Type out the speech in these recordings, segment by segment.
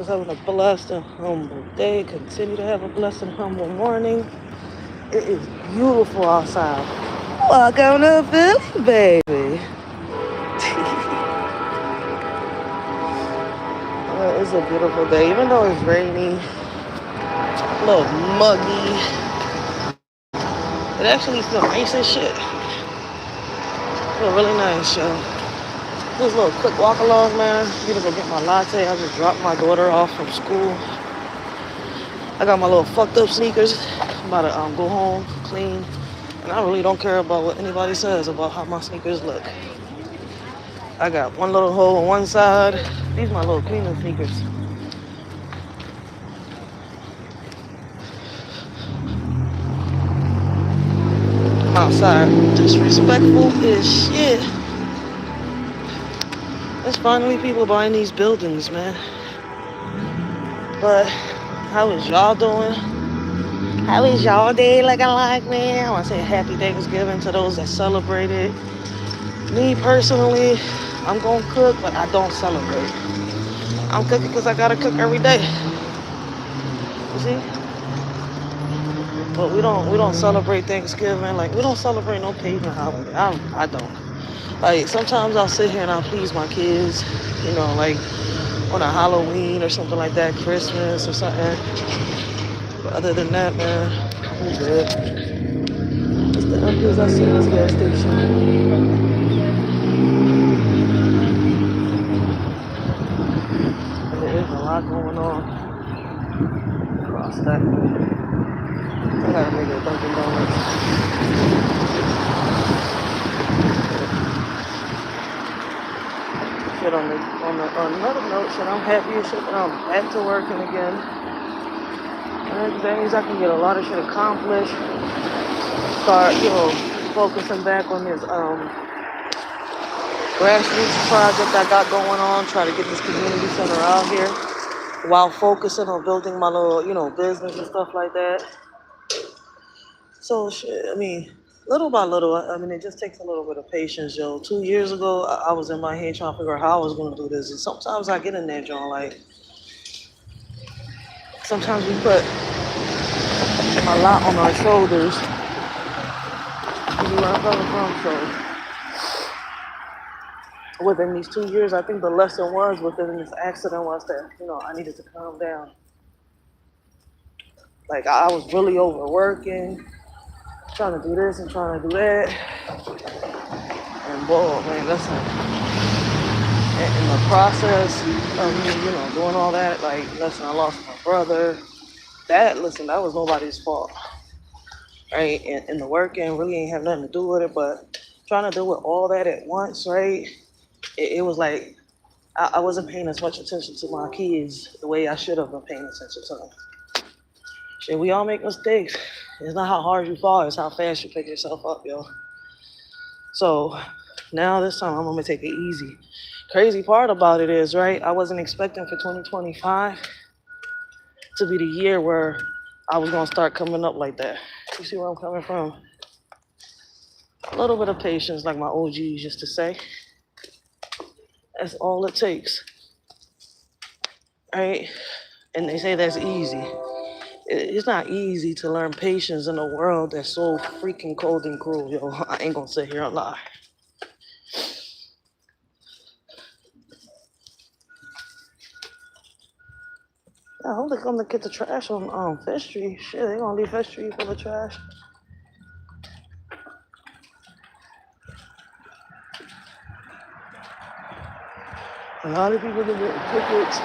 Having a blessed and humble day. Continue to have a blessed and humble morning. It is beautiful outside. Welcome to Philly, baby. It's a beautiful day, even though it's rainy, a little muggy. It actually feels nice and shit. Feel really nice, yo. This little quick walk along, man. I'm gonna go get my latte. I just dropped my daughter off from school. I got my little fucked up sneakers. I'm about to go home, clean. And I really don't care about what anybody says about how my sneakers look. I got one little hole on one side. These are my little cleaning sneakers. I'm outside. Disrespectful as shit. There's finally people buying these buildings, man. But how is y'all doing? How is y'all day looking like, man? I want to say happy Thanksgiving to those that celebrate it. Me personally, I'm gonna cook, but I don't celebrate. I'm cooking because I gotta cook every day. You see? But we don't celebrate Thanksgiving. Like, we don't celebrate no pagan holiday. I don't. Like, sometimes I'll sit here and I'll please my kids, you know, like on a Halloween or something like that, Christmas or something. But other than that, man, I'm good. It's the empties I see in this gas station. And there is a lot going on across that way. I gotta make it a Dunkin' Donuts. Shit, on another note, shit, I'm happy as shit that I'm back to working again. And that means I can get a lot of shit accomplished. Start, focusing back on this grassroots project I got going on, try to get this community center out here while focusing on building my little, business and stuff like that. So shit, I mean, little by little, I mean, it just takes a little bit of patience, yo. 2 years ago, I was in my head trying to figure out how I was gonna do this, and sometimes I get in that joint, like, sometimes we put a lot on our shoulders. You see where I'm coming from? So within these 2 years, I think the lesson was within this accident was that, I needed to calm down. Like, I was really overworking, trying to do this and trying to do that. And boy, man, listen, in the process of me, doing all that, like, listen, I lost my brother. That was nobody's fault, right? And the working really ain't have nothing to do with it, but trying to do with all that at once, right? It was like I wasn't paying as much attention to my kids the way I should have been paying attention to them. Shit, we all make mistakes. It's not how hard you fall, it's how fast you pick yourself up, yo. So now this time I'm gonna take it easy. Crazy part about it is, right, I wasn't expecting for 2025 to be the year where I was gonna start coming up like that. You see where I'm coming from? A little bit of patience, like my OGs used to say. That's all it takes, right? And they say that's easy. It's not easy to learn patience in a world that's so freaking cold and cruel, yo. I ain't gonna sit here and lie. I hope they're gonna get the trash on Fish Street. Shit, they gonna leave Fish Street full of trash. A lot of people that get tickets.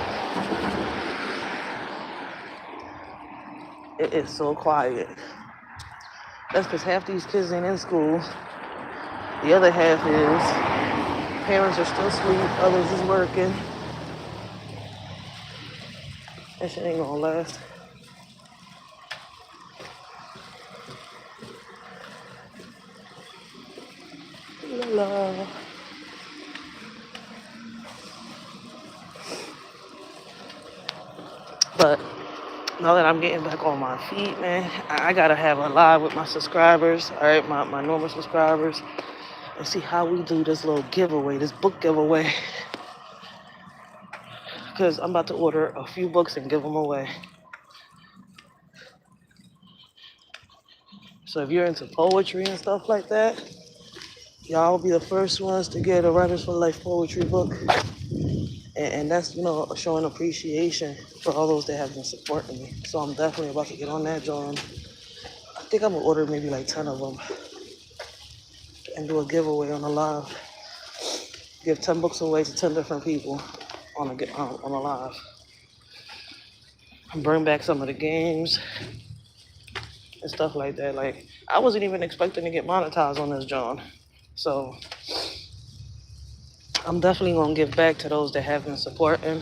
It is so quiet. That's because half these kids ain't in school. The other half is. Parents are still asleep, others is working. That shit ain't gonna last. La. But now that I'm getting back on my feet, man, I gotta have a live with my subscribers, all right, my normal subscribers, and see how we do this little giveaway, this book giveaway. because I'm about to order a few books and give them away. So if you're into poetry and stuff like that, y'all will be the first ones to get a Writers for Life poetry book. And that's, showing appreciation for all those that have been supporting me. So I'm definitely about to get on that, John. I think I'm going to order maybe like 10 of them and do a giveaway on the live. Give 10 books away to 10 different people on a live. And bring back some of the games and stuff like that. Like, I wasn't even expecting to get monetized on this, John. So I'm definitely going to give back to those that have been supporting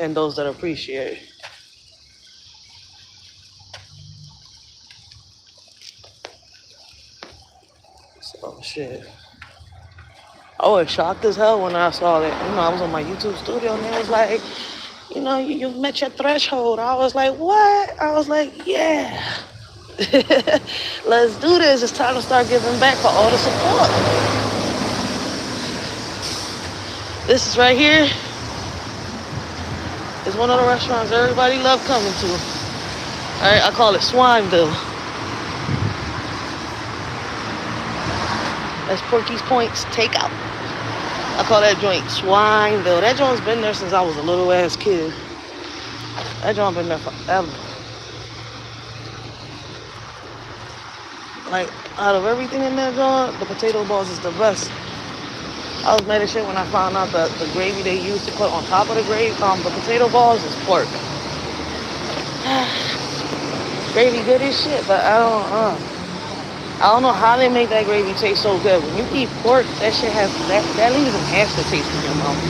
and those that appreciate. So, shit. I was shocked as hell when I saw that. I was on my YouTube studio and it was like, you've met your threshold. I was like, what? I was like, yeah. Let's do this. It's time to start giving back for all the support. This is right here. It's one of the restaurants everybody loves coming to. All right, I call it Swineville. That's Porky's Point's Takeout. I call that joint Swineville. That joint's been there since I was a little ass kid. That joint been there forever. Like, out of everything in that joint, the potato balls is the best. I was mad as shit when I found out that the gravy they used to put on top of the potato balls is pork. Gravy good as shit, but I don't know how they make that gravy taste so good. When you eat pork, that shit has that leaves an aftertaste in your mouth.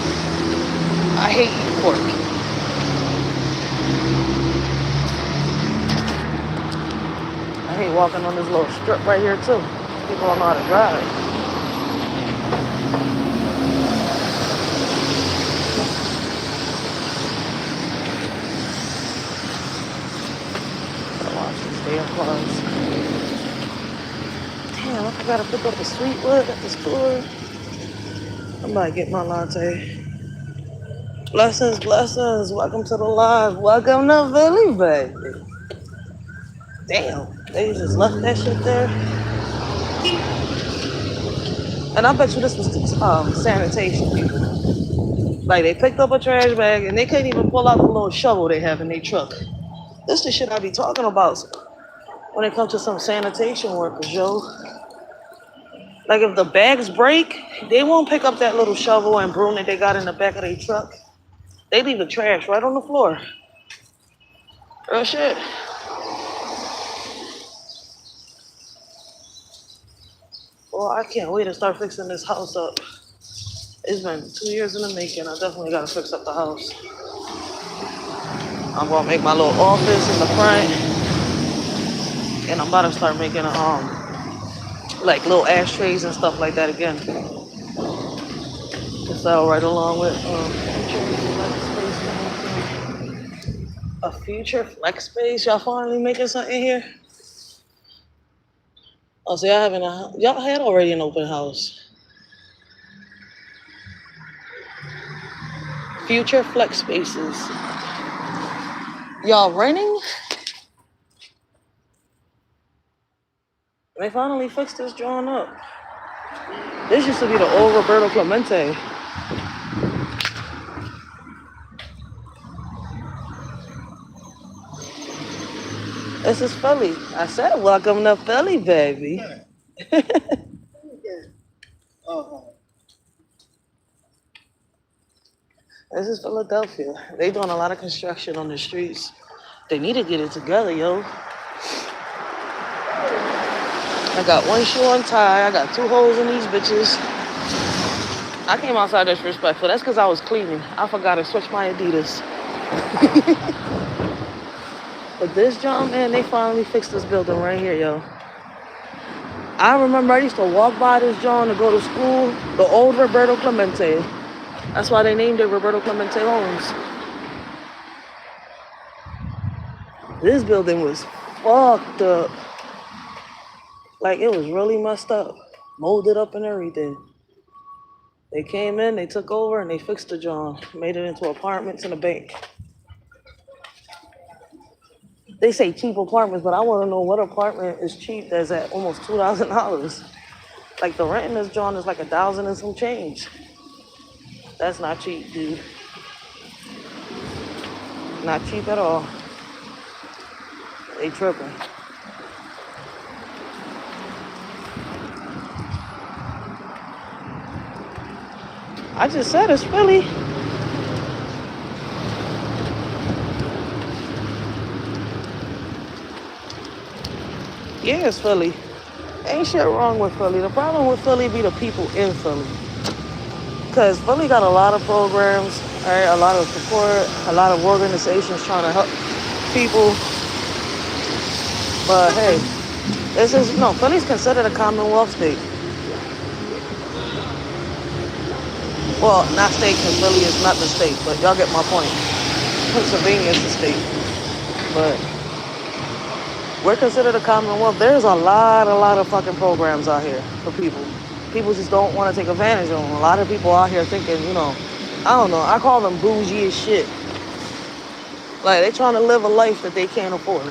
I hate eating pork. I hate walking on this little strip right here too. People don't know how to drive. Damn, I forgot to pick up the sweetwood at the store. I'm about to get my latte. Blessings, blessings. Welcome to the live. Welcome to Philly, baby. Damn, they just left that shit there. And I bet you this was sanitation people. Like, they picked up a trash bag and they couldn't even pull out the little shovel they have in their truck. This is the shit I be talking about when it comes to some sanitation workers, yo. Like, if the bags break, they won't pick up that little shovel and broom that they got in the back of their truck. They leave the trash right on the floor. Real shit. Well, I can't wait to start fixing this house up. It's been 2 years in the making. I definitely gotta fix up the house. I'm gonna make my little office in the front. And I'm about to start making like little ashtrays and stuff like that again. To sell right along with a future flex space. Y'all finally making something here? Oh, so y'all had already an open house. Future flex spaces. Y'all renting? They finally fixed this drawing up. This used to be the old Roberto Clemente. This is Philly. I said, welcome to Philly, baby. This is Philadelphia. They doing a lot of construction on the streets. They need to get it together, yo. I got one shoe untied. I got 2 holes in these bitches. I came outside disrespectful. That's because I was cleaning. I forgot to switch my Adidas. But this job, man, they finally fixed this building right here, yo. I remember I used to walk by this joint to go to school. The old Roberto Clemente. That's why they named it Roberto Clemente Homes. This building was fucked up. Like, it was really messed up. Molded up and everything. They came in, they took over, and they fixed the joint, made it into apartments and a bank. They say cheap apartments, but I want to know what apartment is cheap that's at almost $2,000. Like the rent in this joint is like 1,000 and some change. That's not cheap, dude. Not cheap at all. They tripping. I just said it's Philly. Yeah, it's Philly. Ain't shit wrong with Philly. The problem with Philly be the people in Philly. Because Philly got a lot of programs, right? A lot of support, a lot of organizations trying to help people. But hey, Philly's considered a Commonwealth state. Well, not state because Philly is not the state, but y'all get my point. Pennsylvania is the state. But we're considered a Commonwealth. There's a lot of fucking programs out here for people. People just don't want to take advantage of them. A lot of people out here thinking, I don't know, I call them bougie as shit. Like, they trying to live a life that they can't afford.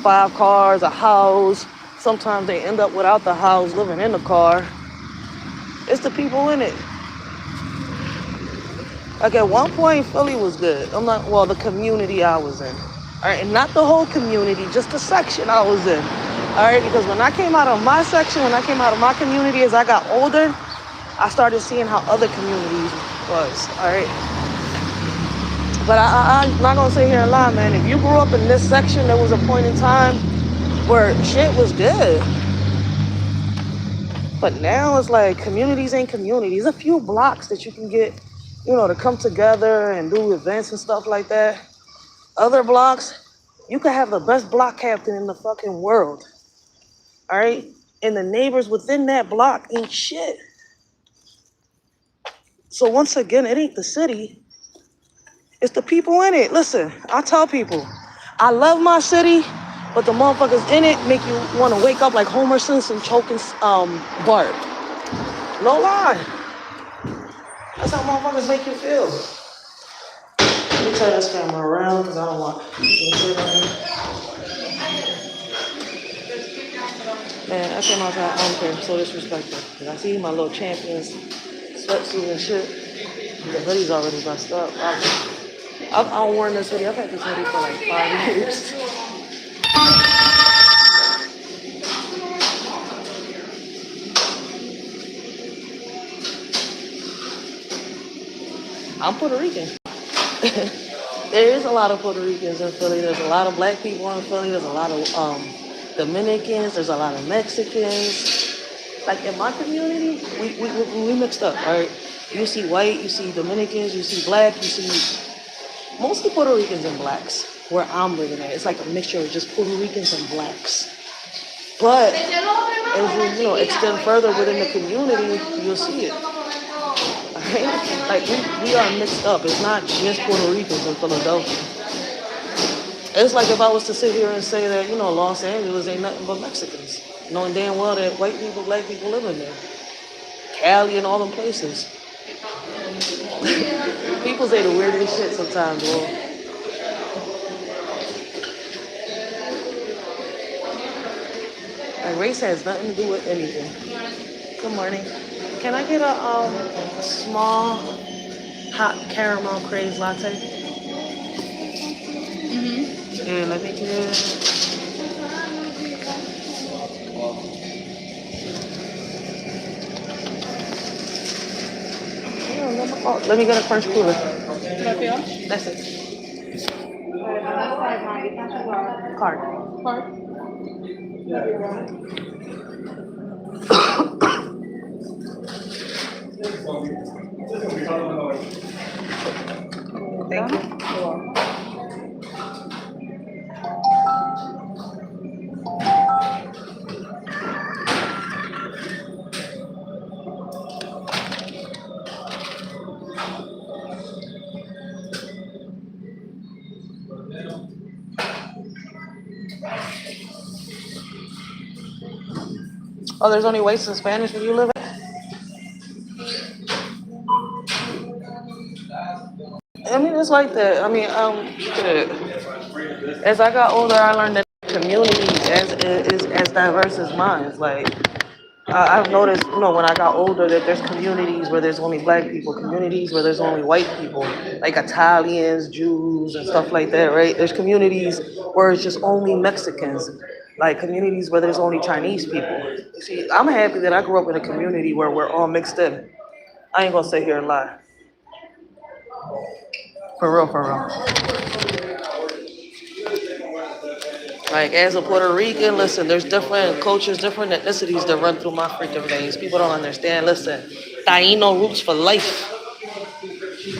5 cars, a house. Sometimes they end up without the house, living in the car. It's the people in it. Like, at one point, Philly was good. The community I was in. All right, and not the whole community, just the section I was in. All right, because when I came out of my section, when I came out of my community, as I got older, I started seeing how other communities was. All right. But I'm not going to sit here and lie, man. If you grew up in this section, there was a point in time where shit was good. But now it's like communities ain't communities. A few blocks that you can get, to come together and do events and stuff like that. Other blocks, you could have the best block captain in the fucking world. All right? And the neighbors within that block ain't shit. So once again, it ain't the city. It's the people in it. Listen, I tell people, I love my city, but the motherfuckers in it make you want to wake up like Homer Simpson choking Bart. No lie. That's how motherfuckers make you feel. Let me turn this camera around because I don't want Man, I came outside, I don't care, so disrespectful. Because I see my little champions sweatsuit and shit. The hoodie's already messed up. I've worn this hoodie. I've had this hoodie for like 5 years. I'm Puerto Rican. There is a lot of Puerto Ricans in Philly. There's a lot of black people in Philly. There's a lot of Dominicans. There's a lot of Mexicans. Like in my community, we mixed up, all right? You see white, you see Dominicans, you see black, you see mostly Puerto Ricans and blacks. Where I'm living at, it's like a mixture of just Puerto Ricans and blacks. But as you extend further within the community, you'll see it. Like we are mixed up. It's not just Puerto Ricans in Philadelphia. It's like if I was to sit here and say that, Los Angeles ain't nothing but Mexicans. Knowing damn well that white people, black people live in there. Cali and all them places. People say the weirdest shit sometimes, bro. Like race has nothing to do with anything. Good morning. Can I get a small hot caramel craze latte? Mm-hmm. And let me get... let me get a French cooler. Racheal? That's it. Card. Thank you. Oh, there's only whites in Spanish where you live at? like that. I mean, shit. As I got older, I learned that community is as diverse as mine. It's like I've noticed, when I got older, that there's communities where there's only black people, communities where there's only white people, like Italians, Jews, and stuff like that, right? There's communities where it's just only Mexicans, like communities where there's only Chinese people. See, I'm happy that I grew up in a community where we're all mixed in. I ain't gonna sit here and lie. For real, for real. Like, as a Puerto Rican, listen, there's different cultures, different ethnicities that run through my freaking veins. People don't understand. Listen, Taino roots for life.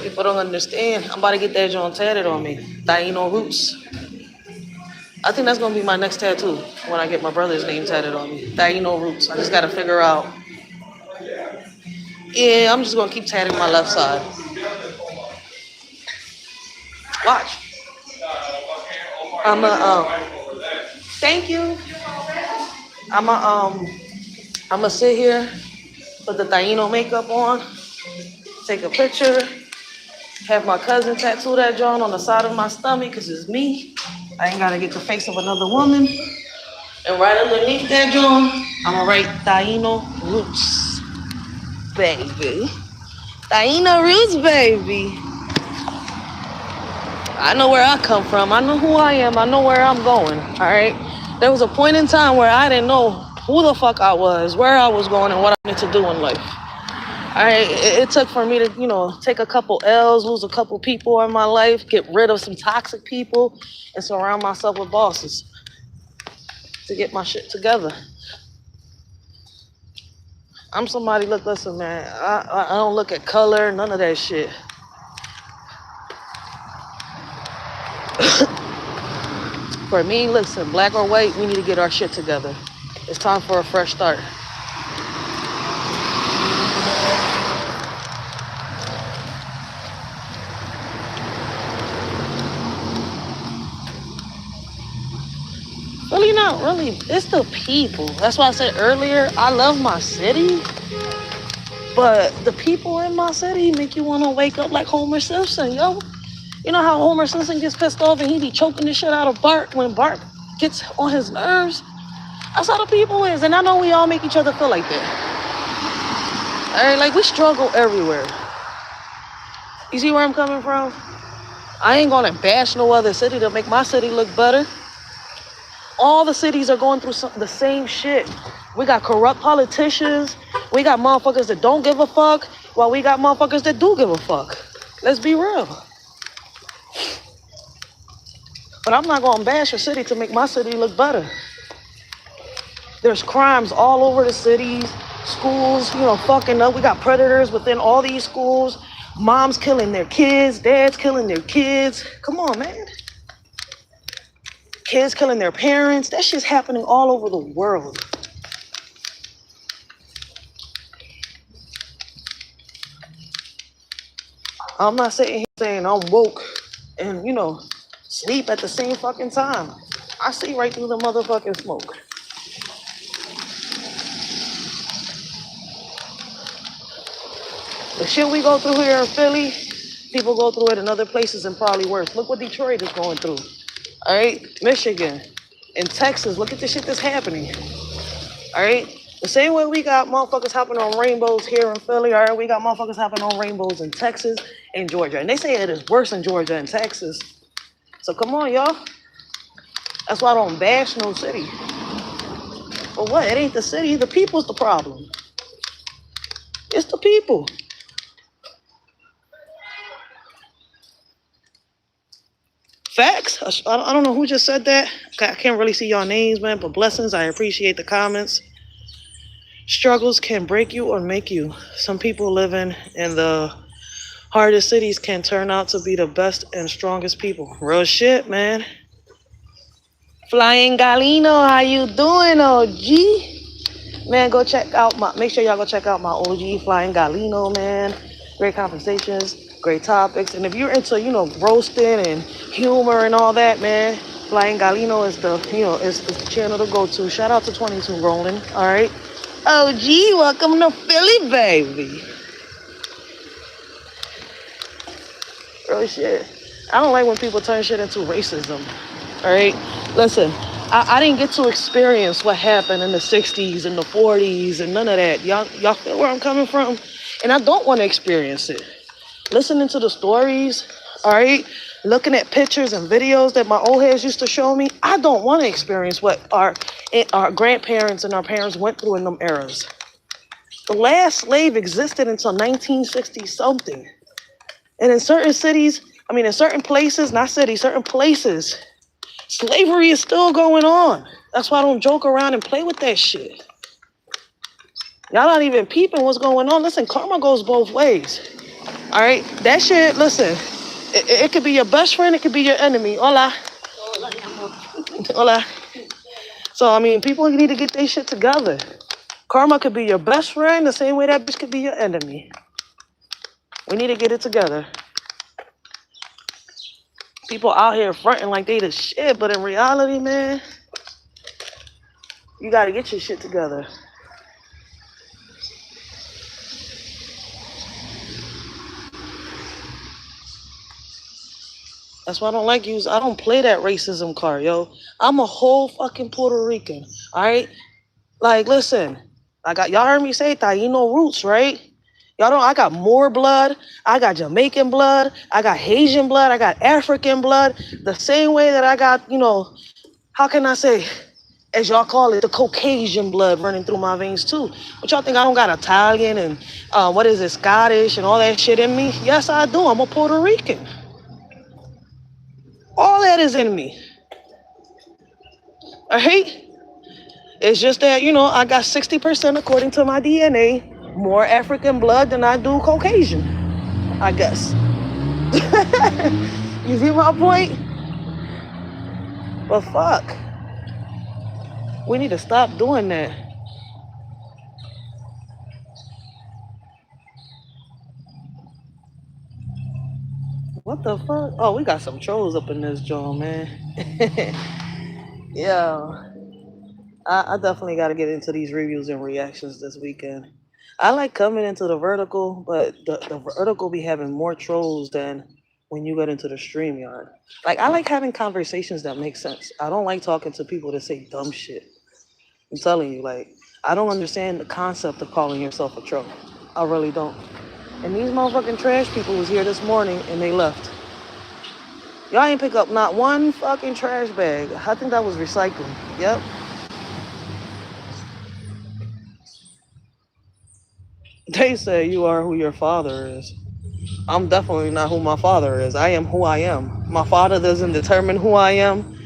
People don't understand. I'm about to get that joint tatted on me. Taino roots. I think that's gonna be my next tattoo when I get my brother's name tatted on me. Taino roots. I just gotta figure out. Yeah, I'm just gonna keep tatting my left side. Watch. Thank you. I'ma sit here, put the Taino makeup on, take a picture, have my cousin tattoo that joint on the side of my stomach because it's me. I ain't gotta get the face of another woman. And right underneath that joint, I'ma write Taino roots, baby. Taino roots, baby. I know where I come from. I know who I am. I know where I'm going. All right. There was a point in time where I didn't know who the fuck I was, where I was going, and what I needed to do in life. All right. It took for me to, take a couple L's, lose a couple people in my life, get rid of some toxic people, and surround myself with bosses to get my shit together. I'm somebody. Listen, man. I don't look at color, none of that shit. For me, listen, black or white, we need to get our shit together. It's time for a fresh start. Really not really. It's the people. That's why I said earlier, I love my city, but the people in my city make you want to wake up like Homer Simpson, yo. You know how Homer Simpson gets pissed off and he be choking the shit out of Bart when Bart gets on his nerves? That's how the people is. And I know we all make each other feel like that. All right, like we struggle everywhere. You see where I'm coming from? I ain't gonna bash no other city to make my city look better. All the cities are going through the same shit. We got corrupt politicians. We got motherfuckers that don't give a fuck, while we got motherfuckers that do give a fuck. Let's be real. But I'm not gonna bash a city to make my city look better. There's crimes all over the cities, schools, fucking up. We got predators within all these schools. Moms killing their kids, dads killing their kids. Come on, man. Kids killing their parents. That shit's happening all over the world. I'm not sitting here saying I'm woke and, sleep at the same fucking time. I see right through the motherfucking smoke. The shit we go through here in Philly, people go through it in other places and probably worse. Look what Detroit is going through. All right, Michigan, in Texas, look at the shit that's happening. All right, the same way we got motherfuckers hopping on rainbows here in Philly, all right, we got motherfuckers hopping on rainbows in Texas and Georgia. And they say it is worse in Georgia and Texas. So come on, y'all. That's why I don't bash no city. But what? It ain't the city. The people's the problem. It's the people. Facts. I don't know who just said that. I can't really see y'all names, man, but blessings. I appreciate the comments. Struggles can break you or make you. Some people living in the hardest cities can turn out to be the best and strongest people. Real shit, man. Flying Galino, how you doing, OG? Man, make sure y'all go check out my OG Flying Galino, man. Great conversations, great topics. And if you're into, roasting and humor and all that, man, Flying Galino is the channel to go to. Shout out to 22 Rolling, all right? OG, welcome to Philly, baby. Real shit. I don't like when people turn shit into racism. All right? Listen, I didn't get to experience what happened in the 60s and the 40s and none of that. Y'all feel where I'm coming from? And I don't want to experience it. Listening to the stories, all right? Looking at pictures and videos that my old heads used to show me, I don't want to experience what our grandparents and our parents went through in them eras. The last slave existed until 1960 something. And in certain cities, in certain places, not cities, certain places, slavery is still going on. That's why I don't joke around and play with that shit. Y'all not even peeping what's going on. Listen, karma goes both ways. All right? That shit, listen, it could be your best friend, it could be your enemy. Hola. Hola. So, people need to get their shit together. Karma could be your best friend the same way that bitch could be your enemy. We need to get it together. People out here fronting like they the shit, but in reality, man, you gotta get your shit together. That's why I don't like I don't play that racism card, yo. I'm a whole fucking Puerto Rican, all right? Like, listen, y'all heard me say Taino roots, right? Y'all know I got Moor blood, I got Jamaican blood, I got Haitian blood, I got African blood. The same way that I got, how can I say, as y'all call it, the Caucasian blood running through my veins too. But y'all think I don't got Italian and Scottish and all that shit in me? Yes, I do. I'm a Puerto Rican. All that is in me. All right? It's just that, I got 60% according to my DNA, more African blood than I do Caucasian, I guess. You see my point? But fuck. We need to stop doing that. What the fuck? Oh, we got some trolls up in this joint, man. Yeah. I definitely got to get into these reviews and reactions this weekend. I like coming into the vertical, but the vertical be having more trolls than when you get into the StreamYard. Like, I like having conversations that make sense. I don't like talking to people that say dumb shit. I'm telling you, like, I don't understand the concept of calling yourself a troll. I really don't. And these motherfucking trash people was here this morning and they left. Y'all ain't pick up not one fucking trash bag. I think that was recycling. Yep. They say you are who your father is. I'm definitely not who my father is. I am who I am. My father doesn't determine who I am,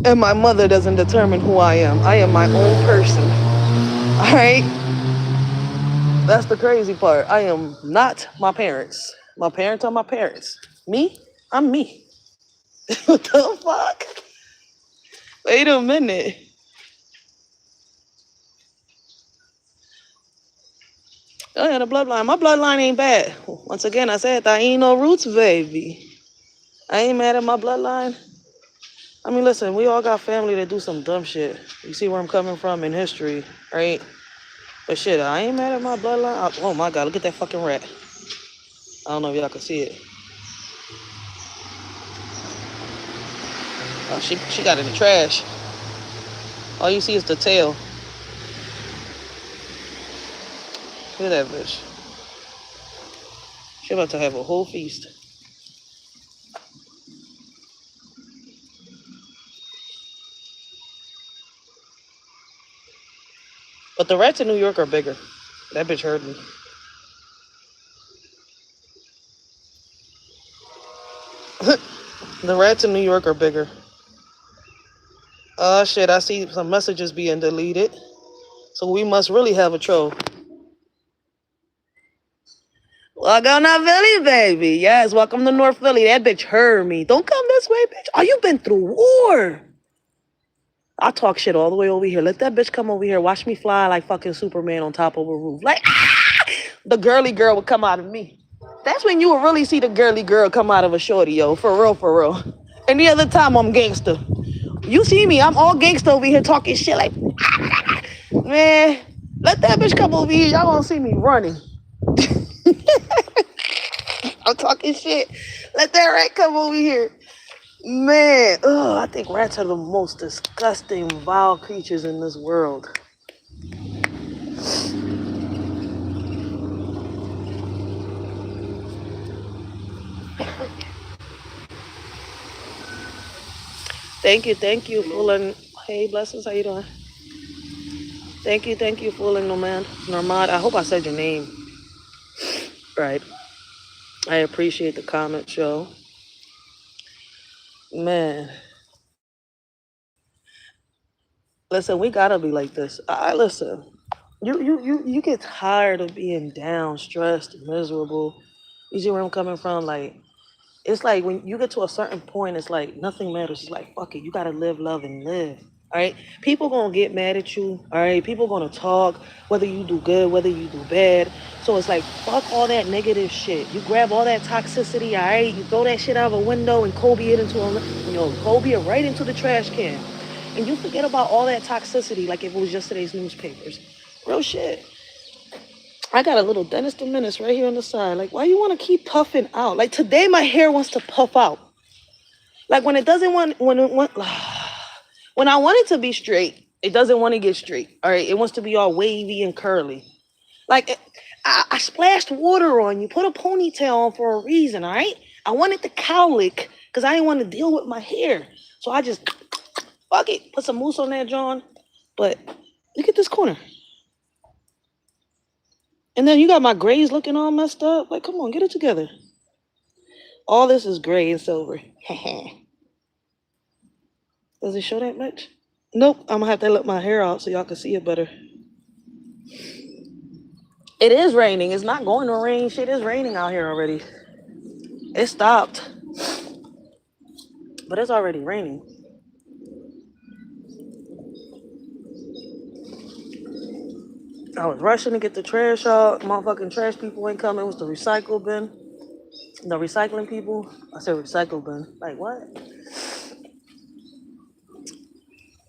and my mother doesn't determine who I am. I am my own person. All right? That's the crazy part. I am not my parents. My parents are my parents. Me? I'm me. What the fuck? Wait a minute. Oh yeah, the bloodline. My bloodline ain't bad. Once again, I said I ain't no roots, baby. I ain't mad at my bloodline. Listen, we all got family that do some dumb shit. You see where I'm coming from in history, right? But shit, I ain't mad at my bloodline. Oh my God, look at that fucking rat. I don't know if y'all can see it. Oh, she got in the trash. All you see is the tail. Look at that bitch. She about to have a whole feast. But the rats in New York are bigger. That bitch heard me. The rats in New York are bigger. Oh shit, I see some messages being deleted. So we must really have a troll. Welcome to Philly, baby. Yes, welcome to North Philly. That bitch heard me. Don't come this way, bitch. Oh, you been through war. I'll talk shit all the way over here. Let that bitch come over here. Watch me fly like fucking Superman on top of a roof. Like, the girly girl would come out of me. That's when you will really see the girly girl come out of a shorty, yo. For real, for real. And the other time, I'm gangster. You see me, I'm all gangster over here talking shit like, man, let that bitch come over here. Y'all gonna see me running. I'm talking shit. Let that rat come over here. Man, ugh, I think rats are the most disgusting, vile creatures in this world. Thank you, fooling. Hey, blessings, how you doing? Thank you, fooling Normad. I hope I said your name right. I appreciate the comment, show. Man, listen, we gotta be like this. I listen. You get tired of being down, stressed, miserable. You see where I'm coming from? Like, it's like when you get to a certain point, it's like nothing matters. It's like, fuck it, you gotta live, love, and live. All right, people gonna get mad at you. All right, people gonna talk, whether you do good, whether you do bad. So it's like, fuck all that negative shit. You grab all that toxicity. All right, you throw that shit out of a window and Kobe it into Kobe it right into the trash can, and you forget about all that toxicity like if it was yesterday's newspapers. Real shit. I got a little dentist menace right here on the side. Like, why you want to keep puffing out? Like, today my hair wants to puff out. Like, when it doesn't want, when when I want it to be straight, it doesn't want to get straight. All right, it wants to be all wavy and curly. Like, I splashed water on you, put a ponytail on for a reason. All right, I wanted the cowlick because I didn't want to deal with my hair, so I just fuck it, put some mousse on that, John. But look at this corner. And then you got my grays looking all messed up. Like, come on, get it together. All this is gray and silver. Does it show that much? Nope, I'm gonna have to let my hair out so y'all can see it better. It is raining. It's not going to rain. Shit is raining out here already. It stopped. But it's already raining. I was rushing to get the trash out. Motherfucking trash people ain't coming. It was the recycle bin. The recycling people. I said recycle bin. Like, what?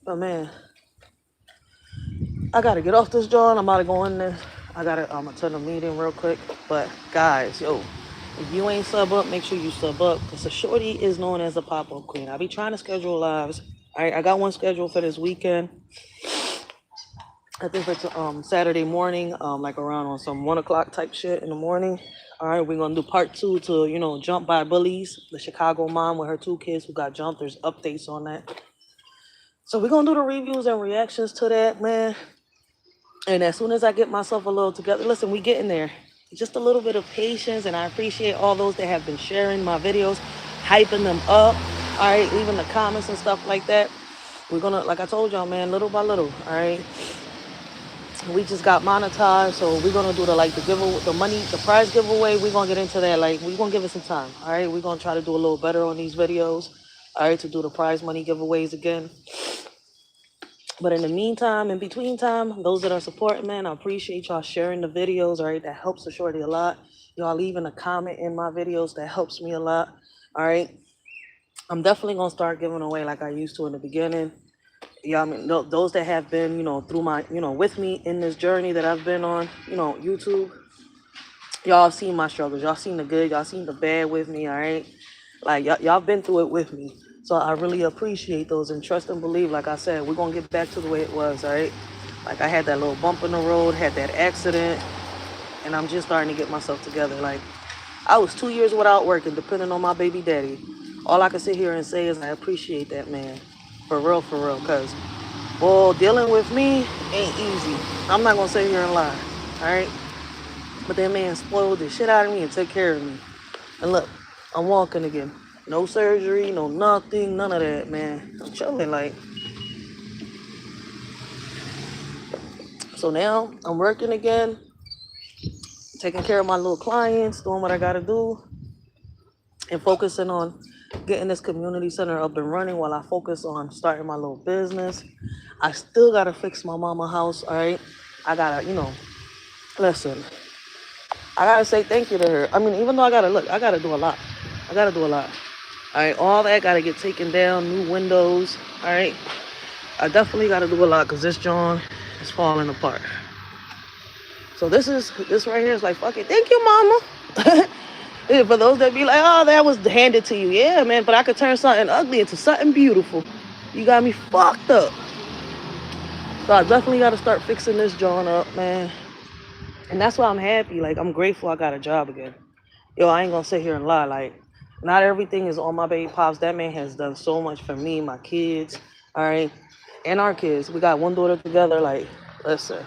But man, I gotta get off this joint. I'm about to go in there. I'm gonna turn the meeting real quick. But guys, yo, if you ain't sub up, make sure you sub up. Because the shorty is known as a pop-up queen. I be trying to schedule lives. All right, I got one scheduled for this weekend. I think it's Saturday morning, like around on some 1 o'clock type shit in the morning. All right, we're gonna do part 2 to jump by bullies. The Chicago mom with her 2 kids who got jumped. There's updates on that. So we're gonna do the reviews and reactions to that, man. And as soon as I get myself a little together, listen, we getting there. Just a little bit of patience, and I appreciate all those that have been sharing my videos, hyping them up. All right, leaving the comments and stuff like that. We're gonna, like I told y'all, man, little by little. All right. We just got monetized, so we're gonna do the prize giveaway. We're gonna get into that. Like, we're gonna give it some time. All right, we're gonna try to do a little better on these videos. All right, to do the prize money giveaways again. But in the meantime, in between time, those that are supporting, man, I appreciate y'all sharing the videos. All right, that helps the shorty a lot. Y'all leaving a comment in my videos, that helps me a lot. All right, I'm definitely gonna start giving away like I used to in the beginning. Yeah, I mean, those that have been, through my, with me in this journey that I've been on, YouTube, y'all seen my struggles. Y'all seen the good. Y'all seen the bad with me, all right? Like, y'all been through it with me. So I really appreciate those, and trust and believe, like I said, we're going to get back to the way it was, all right? Like, I had that little bump in the road, had that accident, and I'm just starting to get myself together. Like, I was 2 years without working, depending on my baby daddy. All I can sit here and say is I appreciate that, man. For real, because, well, dealing with me ain't easy. I'm not going to sit here and lie, all right? But that man spoiled the shit out of me and took care of me. And look, I'm walking again. No surgery, no nothing, none of that, man. I'm chilling, like. So now I'm working again, taking care of my little clients, doing what I got to do, and focusing on getting this community center up and running while I focus on starting my little business. I still got to fix my mama house, all right? I got to, listen, I got to say thank you to her. I mean, even though I got to do a lot. All right, all that got to get taken down, new windows, all right? I definitely got to do a lot because this John is falling apart. So this right here is like, fuck it. Thank you, mama. Yeah, for those that be like, oh, that was handed to you. Yeah, man, but I could turn something ugly into something beautiful. You got me fucked up. So I definitely got to start fixing this joint up, man. And that's why I'm happy. Like, I'm grateful I got a job again. Yo, I ain't gonna sit here and lie. Like, not everything is on my baby pops. That man has done so much for me, my kids, all right, and our kids. We got one daughter together. Like, listen,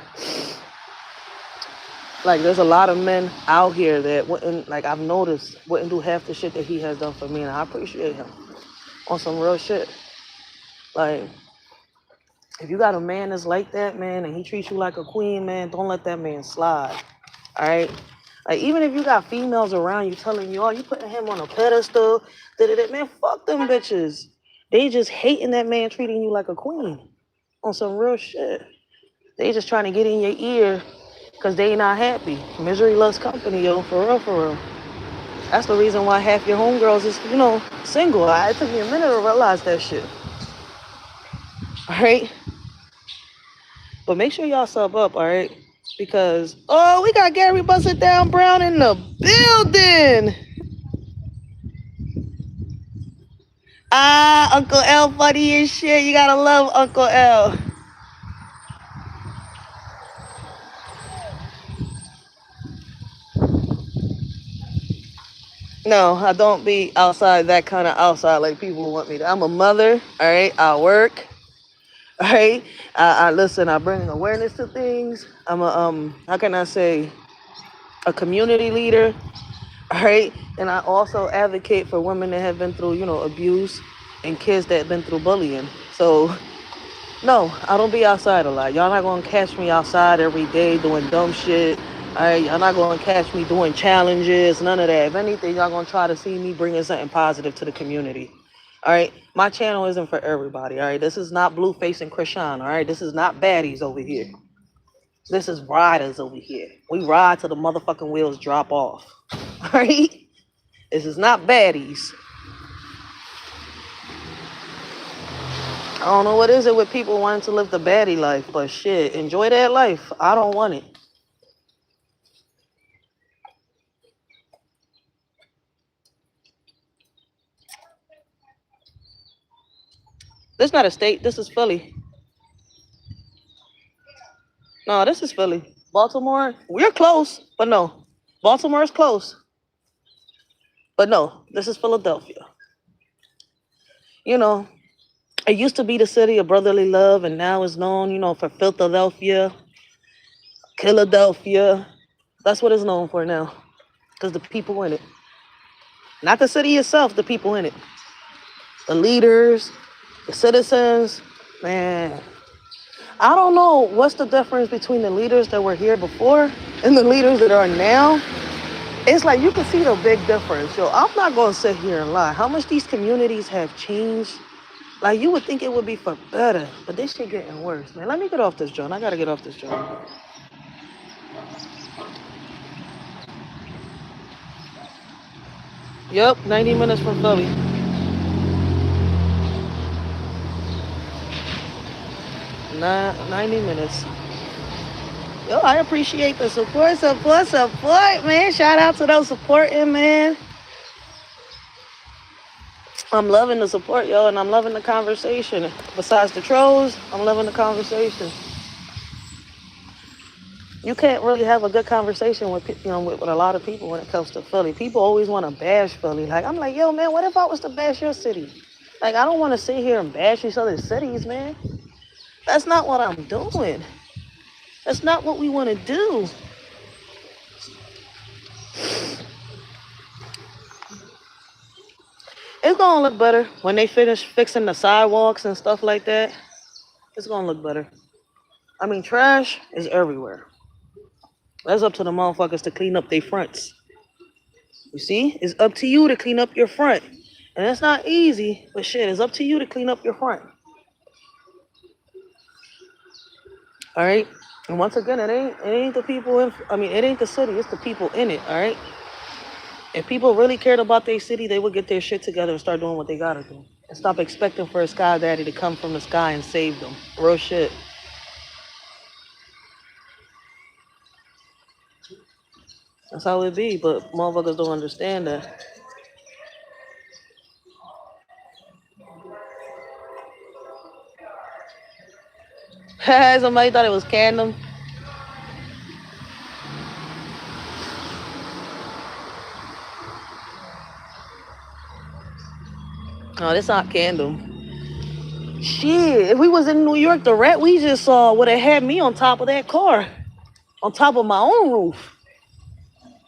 like, there's a lot of men out here that wouldn't, like, I've noticed, wouldn't do half the shit that he has done for me, and I appreciate him on some real shit. Like, if you got a man that's like that, man, and he treats you like a queen, man, don't let that man slide, all right? Like, even if you got females around you telling you, oh, you putting him on a pedestal, man, fuck them bitches. They just hating that man treating you like a queen on some real shit. They just trying to get in your ear because they not happy. Misery loves company, yo, for real, for real. That's the reason why half your homegirls is, single. It took me a minute to realize that shit. All right? But make sure y'all sub up, all right? Because, oh, we got Gary Busted Down Brown in the building. Ah, Uncle L funny as shit. You gotta love Uncle L. No, I don't be outside that kind of outside like people want me to. I'm a mother, all right? I work, all right? I listen, I bring awareness to things. I'm a, how can I say, a community leader, all right? And I also advocate for women that have been through, abuse and kids that have been through bullying. So, no, I don't be outside a lot. Y'all not gonna catch me outside every day doing dumb shit. All right, y'all not gonna catch me doing challenges, none of that. If anything, y'all gonna try to see me bringing something positive to the community. All right, my channel isn't for everybody. All right, this is not Blueface and Krishan. All right, this is not baddies over here. This is riders over here. We ride till the motherfucking wheels drop off. All right, this is not baddies. I don't know what is it with people wanting to live the baddie life, but shit, enjoy that life. I don't want it. This is not a state. This is Philly. No, this is Philly. Baltimore, we're close, but no. Baltimore is close, but no. This is Philadelphia. It used to be the city of brotherly love, and now it's known, for Philadelphia, Philadelphia. That's what it's known for now, because the people in it. Not the city itself, the people in it. The leaders, the citizens, man. I don't know what's the difference between the leaders that were here before and the leaders that are now. It's like you can see the big difference. Yo, I'm not going to sit here and lie. How much these communities have changed. Like, you would think it would be for better, but this shit getting worse, man. Let me get off this joint. I got to get off this joint. Yep, 90 minutes from Philly. 90 minutes. Yo, I appreciate the support, man. Shout out to those supporting, man. I'm loving the support, yo, and I'm loving the conversation. Besides the trolls, I'm loving the conversation. You can't really have a good conversation with with a lot of people when it comes to Philly. People always want to bash Philly. Like, I'm like, yo, man, what if I was to bash your city? Like, I don't want to sit here and bash each other's cities, man. That's not what I'm doing. That's not what we want to do. It's going to look better when they finish fixing the sidewalks and stuff like that. It's going to look better. I mean, trash is everywhere. That's up to the motherfuckers to clean up their fronts. You see? It's up to you to clean up your front. And it's not easy, but shit, it's up to you to clean up your front. All right? And once again, it ain't the people it ain't the city, it's the people in it, all right? If people really cared about their city, they would get their shit together and start doing what they gotta do. And stop expecting for a sky daddy to come from the sky and save them. Real shit. That's how it be, but motherfuckers don't understand that. Somebody thought it was Candom. No, this not Candom. Shit, if we was in New York, the rat we just saw would have had me on top of that car, on top of my own roof.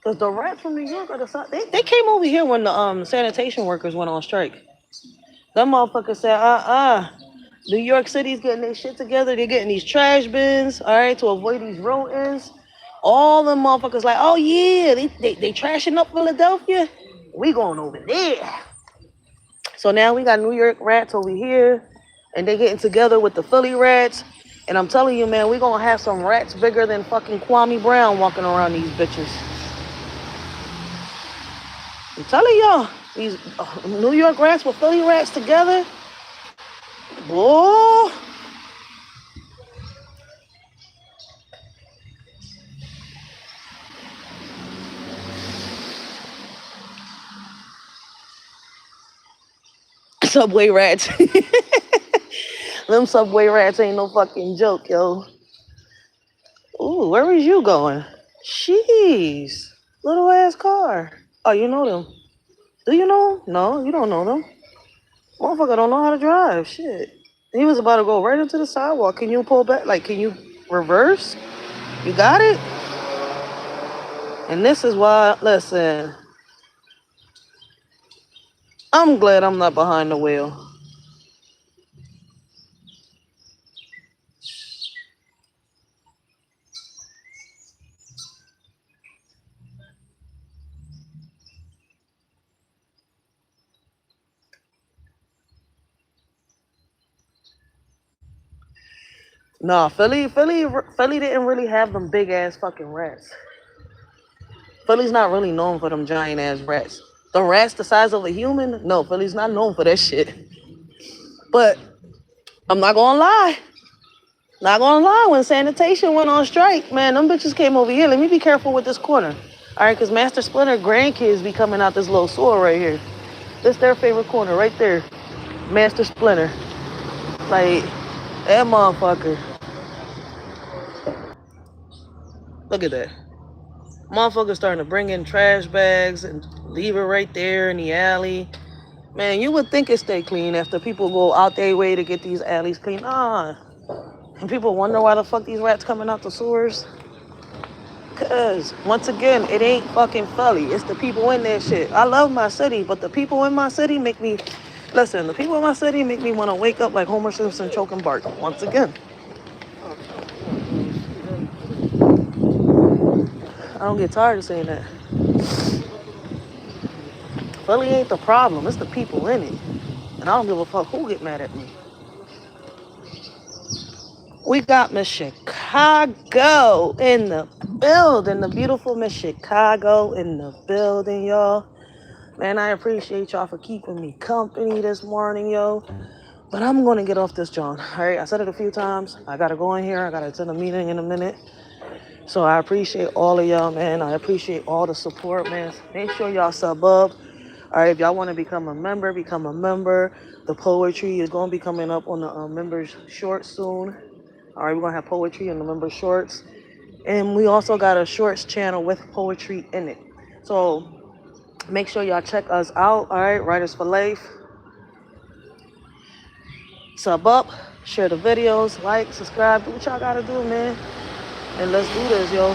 Cause the rats from New York are they came over here when the sanitation workers went on strike. Them motherfuckers said, New York City's getting their shit together. They're getting these trash bins, all right, to avoid these rodents. All them motherfuckers like, oh yeah, they trashing up Philadelphia. We going over there. So now we got New York rats over here, and they getting together with the Philly rats. And I'm telling you, man, we gonna have some rats bigger than fucking Kwame Brown walking around these bitches. I'm telling y'all, these New York rats with Philly rats together, boy. Subway rats. Them subway rats ain't no fucking joke, yo. Ooh, where was you going? Jeez, little ass car. Oh, you know them. Do you know them? No, you don't know them. Motherfucker don't know how to drive. Shit. He was about to go right into the sidewalk. Can you pull back? Like, can you reverse? You got it? And this is why, listen, I'm glad I'm not behind the wheel. Nah, Philly didn't really have them big ass fucking rats. Philly's not really known for them giant ass rats. The rats the size of a human? No, Philly's not known for that shit. But I'm not gonna lie. Not gonna lie, when sanitation went on strike, man, them bitches came over here. Let me be careful with this corner. All right, because Master Splinter grandkids be coming out this little sewer right here. This their favorite corner right there. Master Splinter. Like, that motherfucker. Look at that. Motherfuckers starting to bring in trash bags and leave it right there in the alley. Man, you would think it stay clean after people go out their way to get these alleys clean. And people wonder why the fuck these rats coming out the sewers. Cause once again, it ain't fucking Philly. It's the people in that shit. I love my city, but the people in my city make me listen. The people in my city make me want to wake up like Homer Simpson choking Bart. Once again, I don't get tired of saying that. Philly ain't the problem. It's the people in it, and I don't give a fuck who get mad at me. We got Miss Chicago in the building. The beautiful Miss Chicago in the building, y'all. Man, I appreciate y'all for keeping me company this morning, yo. But I'm going to get off this, John. All right, I said it a few times. I got to go in here. I got to attend a meeting in a minute. So I appreciate all of y'all, man. I appreciate all the support, man. Make sure y'all sub up. All right, if y'all want to become a member, become a member. The poetry is going to be coming up on the members short soon. All right, we're going to have poetry in the members shorts. And we also got a shorts channel with poetry in it. So make sure y'all check us out. All right, Writers for Life. Sub up, share the videos, like, subscribe. Do what y'all got to do, man. And let's do this, yo.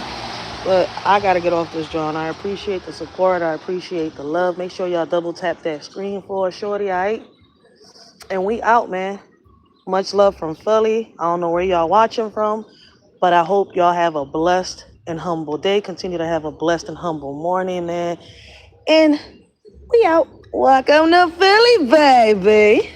But I got to get off this, John. I appreciate the support. I appreciate the love. Make sure y'all double tap that screen for a shorty, all right? And we out, man. Much love from Philly. I don't know where y'all watching from, but I hope y'all have a blessed and humble day. Continue to have a blessed and humble morning, man. And we out. Welcome to Philly, baby.